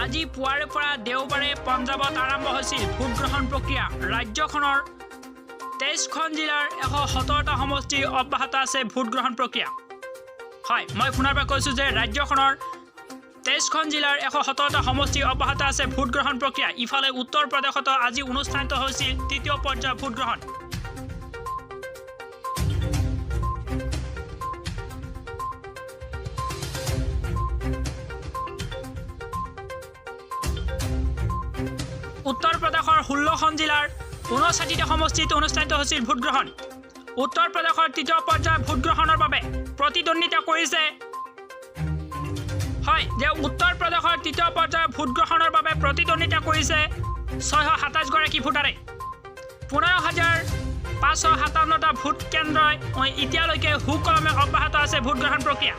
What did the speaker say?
আজি পুৱাৰে পৰা দেওবাৰে পঞ্জাবত আৰম্ভ হৈছিল ভোটগ্ৰহণ প্ৰক্ৰিয়া। ৰাজ্যখনৰ 23খন জিলাৰ 117টা সমষ্টি অব্যাহত আছে ভোটগ্ৰহণ প্ৰক্ৰিয়া। হয়, মই পুনৰবাৰ কৈছোঁ যে ৰাজ্যখনৰ 23খন জিলাৰ 117টা সমষ্টি অব্যাহত আছে ভোটগ্ৰহণ প্ৰক্ৰিয়া। ইফালে উত্তৰ প্ৰদেশতো আজি অনুষ্ঠিত হৈছিল তৃতীয় পৰ্যায়ৰ ভোটগ্ৰহণ। উত্তৰ প্ৰদেশৰ 16খন জিলাৰ 59টা সমষ্টিত অনুষ্ঠিত হৈছিল ভোটগ্ৰহণ। উত্তৰ প্ৰদেশৰ তৃতীয় পৰ্যায়ৰ ভোটগ্ৰহণৰ বাবে প্ৰতিদ্বন্দ্বিতা কৰিছে উত্তৰ প্ৰদেশৰ তৃতীয় পৰ্যায়ৰ ভোটগ্ৰহণৰ বাবে প্ৰতিদ্বন্দ্বিতা কৰিছে 627 গৰাকী ভোটাৰে। 15,557টা ভোট কেন্দ্ৰই এতিয়ালৈকে সুকলমে অব্যাহত আছে ভোটগ্ৰহণ প্ৰক্ৰিয়া।